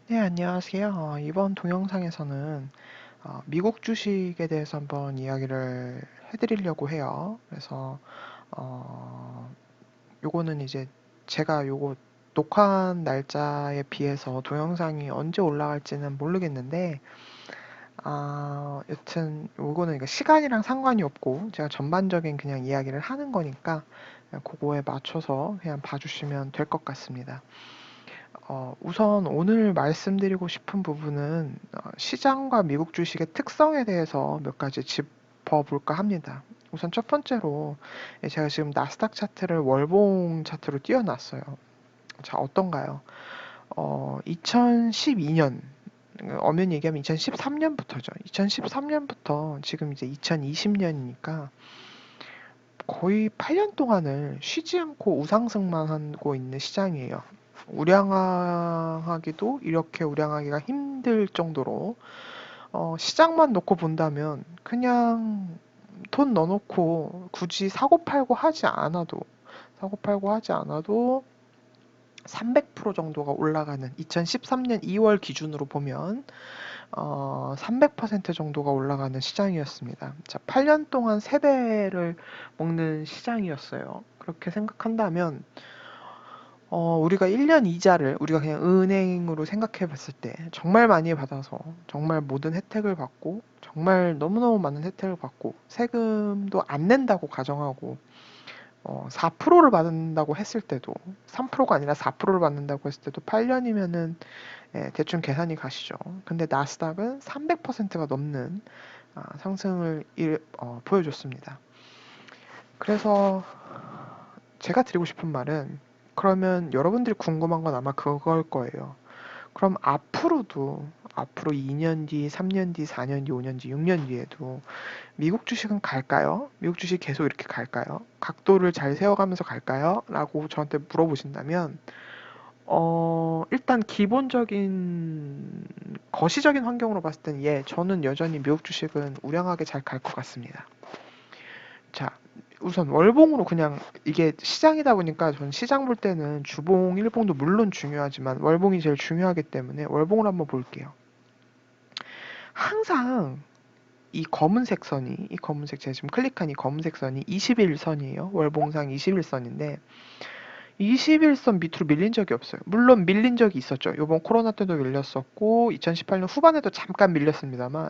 네, 안녕하세요. 이번 동영상에서는 미국 주식에 대해서 한번 이야기를 해드리려고 해요. 그래서 요거는 이제 제가 요거 녹화한 날짜에 비해서 동영상이 언제 올라갈지는 모르겠는데, 여튼 요거는 그러니까 시간이랑 상관이 없고 제가 전반적인 그냥 이야기를 하는 거니까 그거에 맞춰서 그냥 봐주시면 될 것 같습니다. 우선 오늘 말씀드리고 싶은 부분은 시장과 미국 주식의 특성에 대해서 몇 가지 짚어볼까 합니다. 우선 첫 번째로 제가 지금 나스닥 차트를 월봉 차트로 띄워놨어요. 자, 어떤가요? 2012년, 엄연히 얘기하면 2013년부터죠. 2013년부터 지금 이제 2020년이니까 거의 8년 동안을 쉬지 않고 우상승만 하고 있는 시장이에요. 우량하기도 이렇게 우량하기가 힘들 정도로 시장만 놓고 본다면 그냥 돈 넣어놓고 굳이 사고 팔고 하지 않아도 300% 정도가 올라가는 2013년 2월 기준으로 보면 300% 정도가 올라가는 시장이었습니다. 자, 8년 동안 3배를 먹는 시장이었어요. 그렇게 생각한다면 우리가 1년 이자를 우리가 그냥 은행으로 생각해 봤을 때 정말 많이 받아서 정말 모든 혜택을 받고 정말 너무너무 많은 혜택을 받고 세금도 안 낸다고 가정하고 4%를 받는다고 했을 때도 3%가 아니라 4%를 받는다고 했을 때도 8년이면은 대충 계산이 가시죠. 근데 나스닥은 300%가 넘는 상승을 보여줬습니다. 그래서 제가 드리고 싶은 말은 그러면 여러분들이 궁금한 건 아마 그걸 거예요. 그럼 앞으로 2년 뒤, 3년 뒤, 4년 뒤, 5년 뒤, 6년 뒤에도 미국 주식은 갈까요? 미국 주식 계속 이렇게 갈까요? 각도를 잘 세워가면서 갈까요? 라고 저한테 물어보신다면 일단 기본적인 거시적인 환경으로 봤을 땐 저는 여전히 미국 주식은 우량하게 잘 갈 것 같습니다. 자, 우선 월봉으로 그냥 이게 시장이다 보니까 전 시장 볼 때는 주봉, 일봉도 물론 중요하지만 월봉이 제일 중요하기 때문에 월봉을 한번 볼게요. 항상 이 검은색 제가 지금 클릭한 이 검은색 선이 21선이에요. 월봉상 21선인데 21선 밑으로 밀린 적이 없어요. 물론 밀린 적이 있었죠. 이번 코로나 때도 밀렸었고 2018년 후반에도 잠깐 밀렸습니다만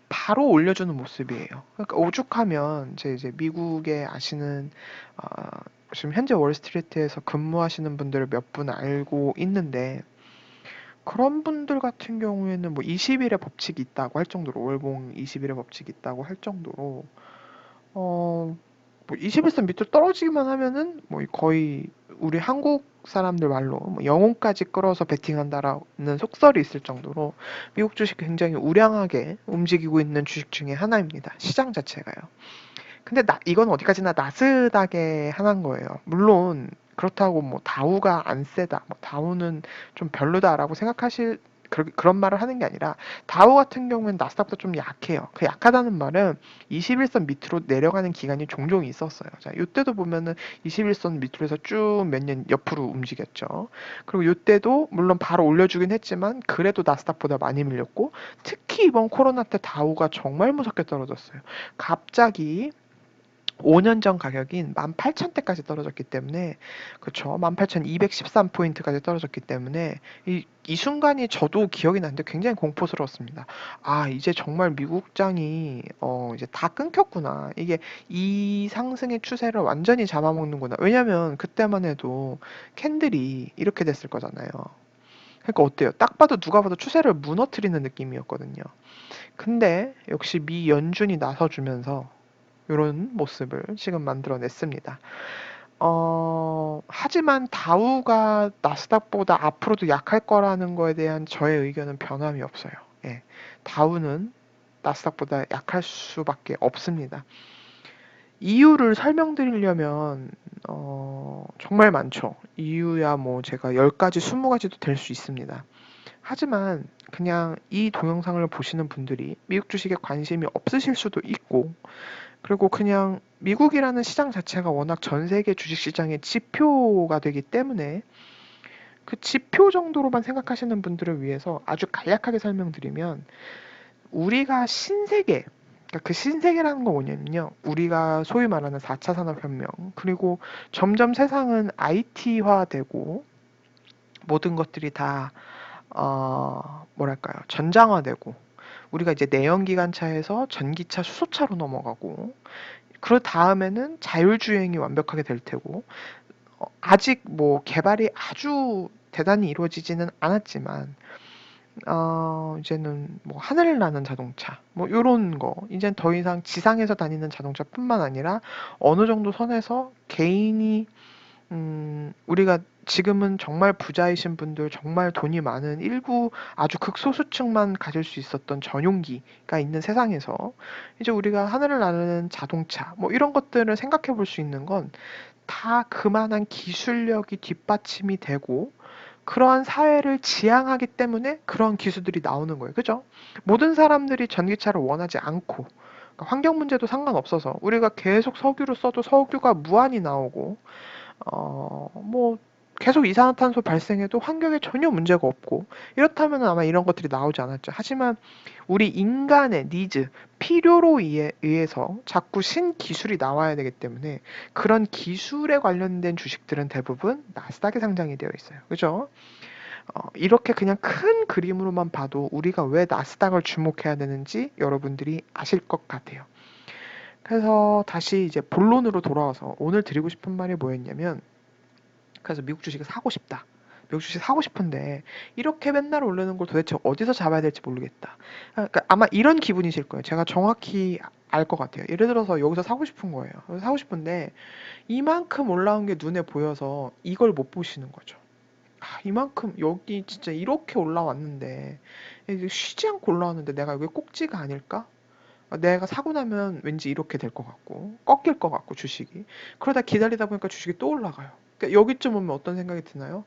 바로 올려주는 모습이에요. 그러니까 오죽하면 이제 미국에 아시는 지금 현재 월스트리트에서 근무하시는 분들을 몇 분 알고 있는데 그런 분들 같은 경우에는 뭐 20일의 법칙이 있다고 할 정도로 월봉 20일의 법칙이 있다고 할 정도로 어, 뭐 21선 밑으로 떨어지기만 하면은 뭐 거의 우리 한국 사람들 말로 뭐 영혼까지 끌어서 베팅한다라는 속설이 있을 정도로 미국 주식 굉장히 우량하게 움직이고 있는 주식 중에 하나입니다. 시장 자체가요. 근데 이건 어디까지나 나스닥에 한한 거예요. 물론 그렇다고 뭐 다우가 안 세다, 뭐 다우는 좀 별로다라고 생각하실 그런 말을 하는 게 아니라 다우 같은 경우는 나스닥보다 좀 약해요. 그 약하다는 말은 21선 밑으로 내려가는 기간이 종종 있었어요. 자, 이때도 보면은 21선 밑으로 해서 쭉 몇 년 옆으로 움직였죠. 그리고 이때도 물론 바로 올려주긴 했지만 그래도 나스닥보다 많이 밀렸고 특히 이번 코로나 때 다우가 정말 무섭게 떨어졌어요. 갑자기 5년 전 가격인 18,000대까지 떨어졌기 때문에 그쵸 18,213포인트까지 떨어졌기 때문에 이 순간이 저도 기억이 나는데 굉장히 공포스러웠습니다. 아 이제 정말 미국장이 이제 다 끊겼구나. 이게 이 상승의 추세를 완전히 잡아먹는구나. 왜냐면 그때만 해도 캔들이 이렇게 됐을 거잖아요. 그러니까 어때요? 딱 봐도 누가 봐도 추세를 무너뜨리는 느낌이었거든요. 근데 역시 미 연준이 나서주면서 이런 모습을 지금 만들어냈습니다. 하지만 다우가 나스닥보다 앞으로도 약할 거라는 거에 대한 저의 의견은 변함이 없어요. 예, 다우는 나스닥보다 약할 수밖에 없습니다. 이유를 설명드리려면 정말 많죠. 이유야 뭐 제가 10가지, 20가지도 될 수 있습니다. 하지만 그냥 이 동영상을 보시는 분들이 미국 주식에 관심이 없으실 수도 있고 그리고 그냥 미국이라는 시장 자체가 워낙 전 세계 주식 시장의 지표가 되기 때문에 그 지표 정도로만 생각하시는 분들을 위해서 아주 간략하게 설명드리면 우리가 신세계, 그러니까 그 신세계라는 건 뭐냐면요. 우리가 소위 말하는 4차 산업혁명, 그리고 점점 세상은 IT화되고 모든 것들이 다 뭐랄까요, 전장화되고 우리가 이제 내연기관차에서 전기차, 수소차로 넘어가고 그 다음에는 자율주행이 완벽하게 될 테고 아직 뭐 개발이 아주 대단히 이루어지지는 않았지만 이제는 뭐 하늘을 나는 자동차, 뭐 요런 거, 이젠 더 이상 지상에서 다니는 자동차뿐만 아니라 어느 정도 선에서 개인이, 우리가 지금은 정말 부자이신 분들, 정말 돈이 많은 일부 아주 극소수층만 가질 수 있었던 전용기가 있는 세상에서 이제 우리가 하늘을 나는 자동차, 뭐 이런 것들을 생각해 볼 수 있는 건 다 그만한 기술력이 뒷받침이 되고 그러한 사회를 지향하기 때문에 그런 기술들이 나오는 거예요. 그죠? 모든 사람들이 전기차를 원하지 않고 그러니까 환경 문제도 상관없어서 우리가 계속 석유를 써도 석유가 무한히 나오고 뭐 계속 이산화탄소 발생해도 환경에 전혀 문제가 없고 이렇다면 아마 이런 것들이 나오지 않았죠. 하지만 우리 인간의 니즈, 필요로 의해서 자꾸 신기술이 나와야 되기 때문에 그런 기술에 관련된 주식들은 대부분 나스닥에 상장이 되어 있어요. 그죠? 이렇게 그냥 큰 그림으로만 봐도 우리가 왜 나스닥을 주목해야 되는지 여러분들이 아실 것 같아요. 그래서 다시 이제 본론으로 돌아와서 오늘 드리고 싶은 말이 뭐였냐면, 그래서 미국 주식을 사고 싶다. 미국 주식 사고 싶은데 이렇게 맨날 오르는 걸 도대체 어디서 잡아야 될지 모르겠다. 그러니까 아마 이런 기분이실 거예요. 제가 정확히 알 것 같아요. 예를 들어서 여기서 사고 싶은 거예요. 사고 싶은데 이만큼 올라온 게 눈에 보여서 이걸 못 보시는 거죠. 이만큼 여기 진짜 이렇게 올라왔는데 이게 쉬지 않고 올라왔는데 내가 여기 꼭지가 아닐까? 내가 사고 나면 왠지 이렇게 될 것 같고 꺾일 것 같고 주식이 그러다 기다리다 보니까 주식이 또 올라가요. 그러니까 여기쯤 오면 어떤 생각이 드나요?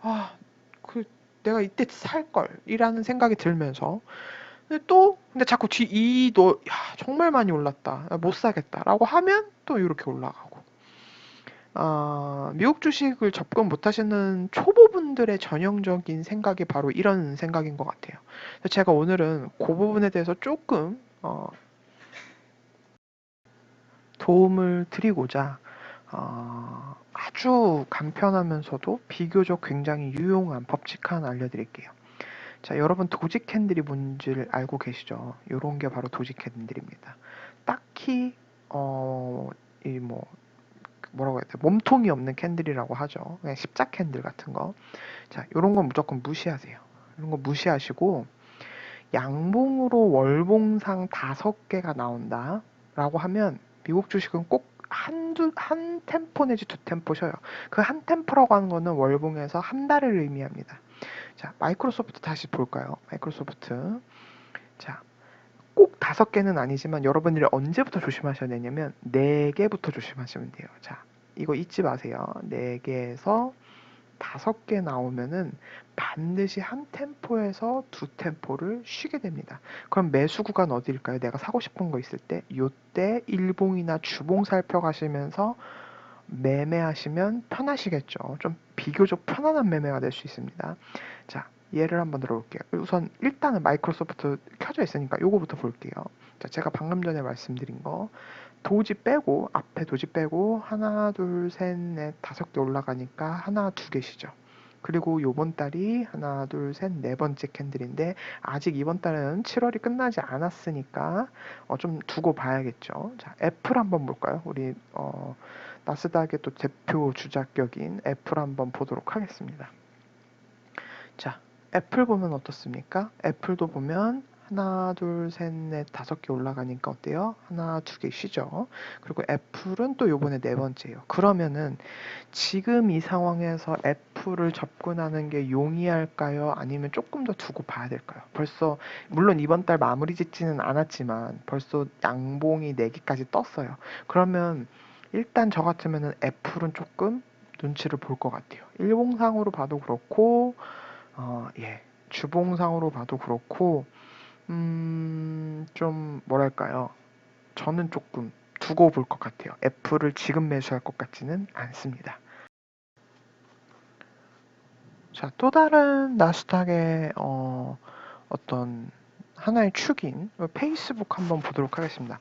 아, 그 내가 이때 살 걸이라는 생각이 들면서 근데 자꾸 뒤이도 정말 많이 올랐다. 못 사겠다라고 하면 또 이렇게 올라가고. 미국 주식을 접근 못 하시는 초보분들의 전형적인 생각이 바로 이런 생각인 것 같아요. 그래서 제가 오늘은 그 부분에 대해서 조금 도움을 드리고자 아주 간편하면서도 비교적 굉장히 유용한 법칙 하나 알려드릴게요. 자, 여러분 도지 캔들이 뭔지를 알고 계시죠? 요런 게 바로 도지 캔들입니다. 딱히 이 뭐 뭐라고 해야 돼? 몸통이 없는 캔들이라고 하죠. 그냥 십자 캔들 같은 거. 자, 요런 건 무조건 무시하세요. 이런 거 무시하시고 양봉으로 월봉상 5개가 나온다라고 하면 미국 주식은 꼭 한 템포 내지 두 템포 쉬어요. 그 한 템포라고 하는 거는 월봉에서 한 달을 의미합니다. 자, 마이크로소프트 다시 볼까요? 마이크로소프트. 자, 꼭 5개는 아니지만 여러분들이 언제부터 조심하셔야 되냐면 4개부터 조심하시면 돼요. 자, 이거 잊지 마세요. 4개에서 5개 나오면은 반드시 한 템포에서 두 템포를 쉬게 됩니다. 그럼 매수 구간 어디일까요? 내가 사고 싶은 거 있을 때 요때 일봉이나 주봉 살펴가시면서 매매하시면 편하시겠죠. 좀 비교적 편안한 매매가 될 수 있습니다. 자, 예를 한번 들어볼게요. 우선 일단은 마이크로소프트 켜져 있으니까 요거부터 볼게요. 자, 제가 방금 전에 말씀드린 거 도지 빼고 앞에 도지 빼고 하나 둘 셋 넷 5개 올라가니까 하나 두 개시죠. 그리고 요번 달이 하나 둘 셋 네 번째 캔들인데 아직 이번 달은 7월이 끝나지 않았으니까 좀 두고 봐야겠죠. 자, 애플 한번 볼까요? 우리 나스닥의 또 대표 주작격인 애플 한번 보도록 하겠습니다. 자, 애플 보면 어떻습니까? 애플도 보면 하나, 둘, 셋, 넷, 5개 올라가니까 어때요? 하나, 2개 쉬죠. 그리고 애플은 또 요번에 4번째예요. 그러면은 지금 이 상황에서 애플을 접근하는 게 용이할까요? 아니면 조금 더 두고 봐야 될까요? 벌써 물론 이번 달 마무리 짓지는 않았지만 벌써 양봉이 4개까지 떴어요. 그러면 일단 저 같으면은 애플은 조금 눈치를 볼 것 같아요. 일봉상으로 봐도 그렇고 예. 주봉상으로 봐도 그렇고, 좀, 뭐랄까요. 저는 조금 두고 볼 것 같아요. 애플을 지금 매수할 것 같지는 않습니다. 자, 또 다른 나스닥의 어떤 하나의 축인 페이스북 한번 보도록 하겠습니다.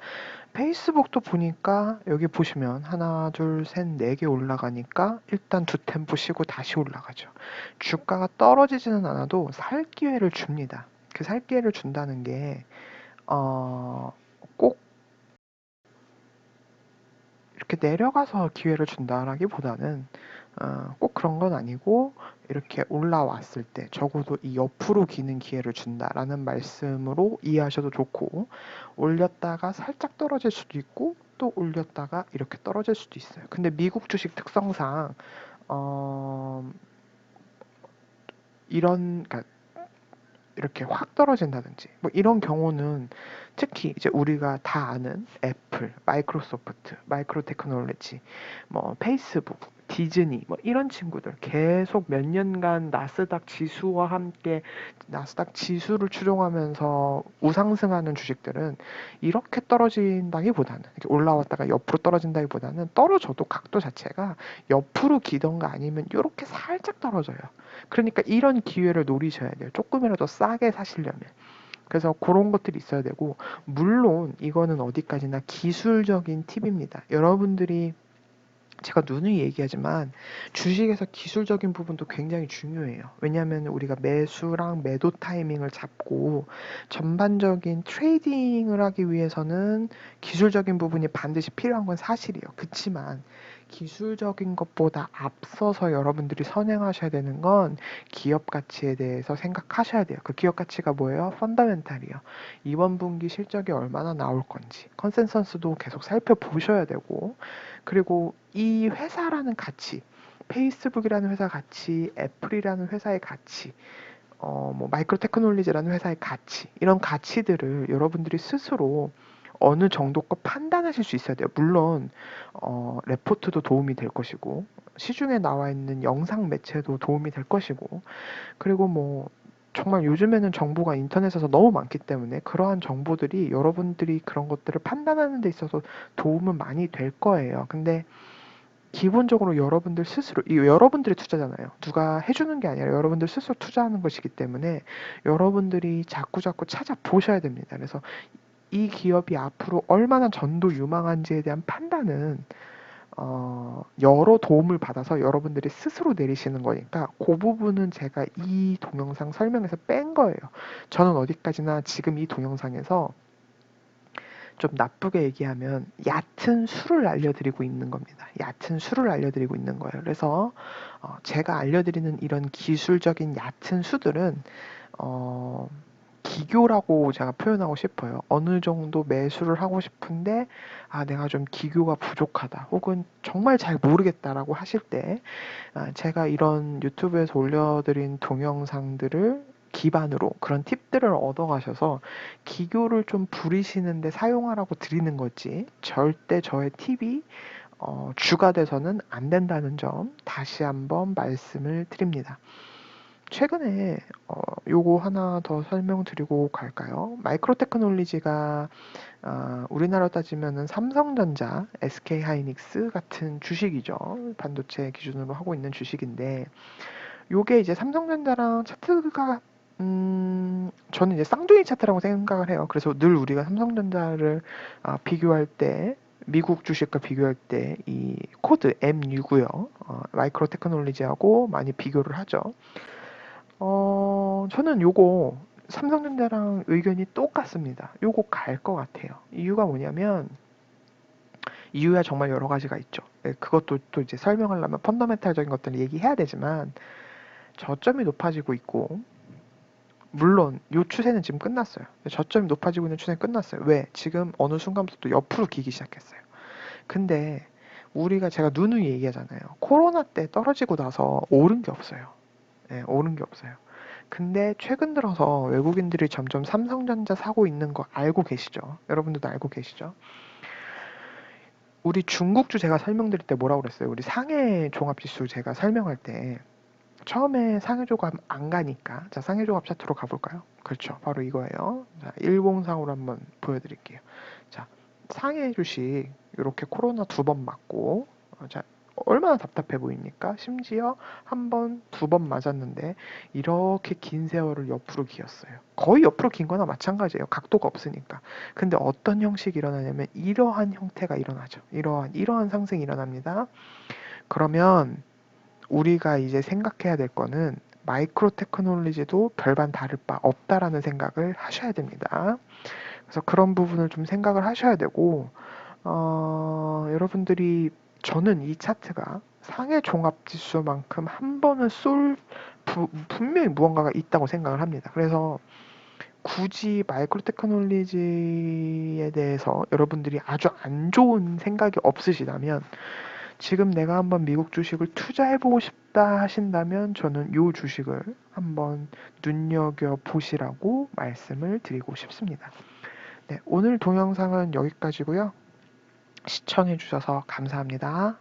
페이스북도 보니까 여기 보시면 하나, 둘, 셋, 네 개 올라가니까 일단 두 템포 쉬고 다시 올라가죠. 주가가 떨어지지는 않아도 살 기회를 줍니다. 그 살 기회를 준다는 게 꼭 이렇게 내려가서 기회를 준다라기보다는 꼭 그런 건 아니고 이렇게 올라왔을 때 적어도 이 옆으로 기는 기회를 준다라는 말씀으로 이해하셔도 좋고, 올렸다가 살짝 떨어질 수도 있고 또 올렸다가 이렇게 떨어질 수도 있어요. 근데 미국 주식 특성상 어, 그러니까 이렇게 확 떨어진다든지 뭐 이런 경우는 특히 이제 우리가 다 아는 애플, 마이크로소프트, 마이크로테크놀로지, 뭐 페이스북, 디즈니 뭐 이런 친구들 계속 몇 년간 나스닥 지수와 함께 나스닥 지수를 추종하면서 우상승하는 주식들은 이렇게 떨어진다기보다는, 이렇게 올라왔다가 옆으로 떨어진다기보다는 떨어져도 각도 자체가 옆으로 기던가 아니면 이렇게 살짝 떨어져요. 그러니까 이런 기회를 노리셔야 돼요. 조금이라도 싸게 사시려면. 그래서 그런 것들이 있어야 되고, 물론 이거는 어디까지나 기술적인 팁입니다. 여러분들이, 제가 누누이 얘기하지만 주식에서 기술적인 부분도 굉장히 중요해요. 왜냐하면 우리가 매수랑 매도 타이밍을 잡고 전반적인 트레이딩을 하기 위해서는 기술적인 부분이 반드시 필요한 건 사실이에요. 그치만 기술적인 것보다 앞서서 여러분들이 선행하셔야 되는 건 기업 가치에 대해서 생각하셔야 돼요. 그 기업 가치가 뭐예요? 펀더멘탈이요. 이번 분기 실적이 얼마나 나올 건지 컨센서스도 계속 살펴보셔야 되고, 그리고 이 회사라는 가치, 페이스북이라는 회사 가치, 애플이라는 회사의 가치, 뭐 마이크로 테크놀로지라는 회사의 가치, 이런 가치들을 여러분들이 스스로 어느 정도껏 판단하실 수 있어야 돼요. 물론 레포트도 도움이 될 것이고, 시중에 나와 있는 영상 매체도 도움이 될 것이고, 그리고 뭐 정말 요즘에는 정보가 인터넷에서 너무 많기 때문에 그러한 정보들이 여러분들이 그런 것들을 판단하는 데 있어서 도움은 많이 될 거예요. 근데 기본적으로 여러분들 스스로, 이 여러분들의 투자잖아요. 누가 해주는 게 아니라 여러분들 스스로 투자하는 것이기 때문에 여러분들이 자꾸자꾸 찾아보셔야 됩니다. 그래서 이 기업이 앞으로 얼마나 전도 유망한지에 대한 판단은 여러 도움을 받아서 여러분들이 스스로 내리시는 거니까 그 부분은 제가 이 동영상 설명에서 뺀 거예요. 저는 어디까지나 지금 이 동영상에서 좀 나쁘게 얘기하면 얕은 수를 알려드리고 있는 겁니다. 얕은 수를 알려드리고 있는 거예요. 그래서 제가 알려드리는 이런 기술적인 얕은 수들은 어, 기교라고 제가 표현하고 싶어요. 어느 정도 매수를 하고 싶은데 내가 좀 기교가 부족하다, 혹은 정말 잘 모르겠다라고 하실 때 제가 이런 유튜브에서 올려드린 동영상들을 기반으로 그런 팁들을 얻어가셔서 기교를 좀 부리시는데 사용하라고 드리는 거지, 절대 저의 팁이 주가 돼서는 안 된다는 점 다시 한번 말씀을 드립니다. 최근에 요거 하나 더 설명드리고 갈까요? 마이크로 테크놀로지가 우리나라로 따지면은 삼성전자, SK하이닉스 같은 주식이죠. 반도체 기준으로 하고 있는 주식인데, 요게 이제 삼성전자랑 차트가 저는 이제 쌍둥이 차트라고 생각을 해요. 그래서 늘 우리가 삼성전자를 비교할 때, 미국 주식과 비교할 때 이 코드 M6고요. 마이크로 테크놀로지하고 많이 비교를 하죠. 저는 요거 삼성전자랑 의견이 똑같습니다. 요거 갈 것 같아요. 이유가 뭐냐면, 이유야 정말 여러 가지가 있죠. 그것도 또 이제 설명하려면 펀더멘탈적인 것들을 얘기해야 되지만, 저점이 높아지고 있고, 물론 요 추세는 지금 끝났어요. 저점이 높아지고 있는 추세는 끝났어요. 왜? 지금 어느 순간부터 또 옆으로 기기 시작했어요. 근데 우리가, 제가 누누이 얘기하잖아요. 코로나 때 떨어지고 나서 오른 게 없어요. 오른 게 없어요. 근데 최근 들어서 외국인들이 점점 삼성전자 사고 있는 거 알고 계시죠? 여러분들도 알고 계시죠? 우리 중국주 제가 설명드릴 때 뭐라고 그랬어요? 우리 상해 종합지수 제가 설명할 때 처음에 상해 종합 안 가니까, 자, 상해 종합 차트로 가볼까요? 그렇죠. 바로 이거예요. 자, 일봉상으로 한번 보여드릴게요. 자, 상해 주식 이렇게 코로나 2번 맞고, 자, 얼마나 답답해 보입니까? 심지어 한 번, 두 번 맞았는데 이렇게 긴 세월을 옆으로 기었어요. 거의 옆으로 긴 거나 마찬가지예요. 각도가 없으니까. 근데 어떤 형식이 일어나냐면 이러한 형태가 일어나죠. 이러한 상승이 일어납니다. 그러면 우리가 이제 생각해야 될 거는 마이크로 테크놀로지도 별반 다를 바 없다라는 생각을 하셔야 됩니다. 그래서 그런 부분을 좀 생각을 하셔야 되고, 여러분들이 저는 이 차트가 상해 종합지수만큼 한 번은 분명히 무언가가 있다고 생각을 합니다. 그래서 굳이 마이크로 테크놀로지에 대해서 여러분들이 아주 안 좋은 생각이 없으시다면 지금 내가 한번 미국 주식을 투자해보고 싶다 하신다면 저는 이 주식을 한번 눈여겨보시라고 말씀을 드리고 싶습니다. 네, 오늘 동영상은 여기까지고요. 시청해주셔서 감사합니다.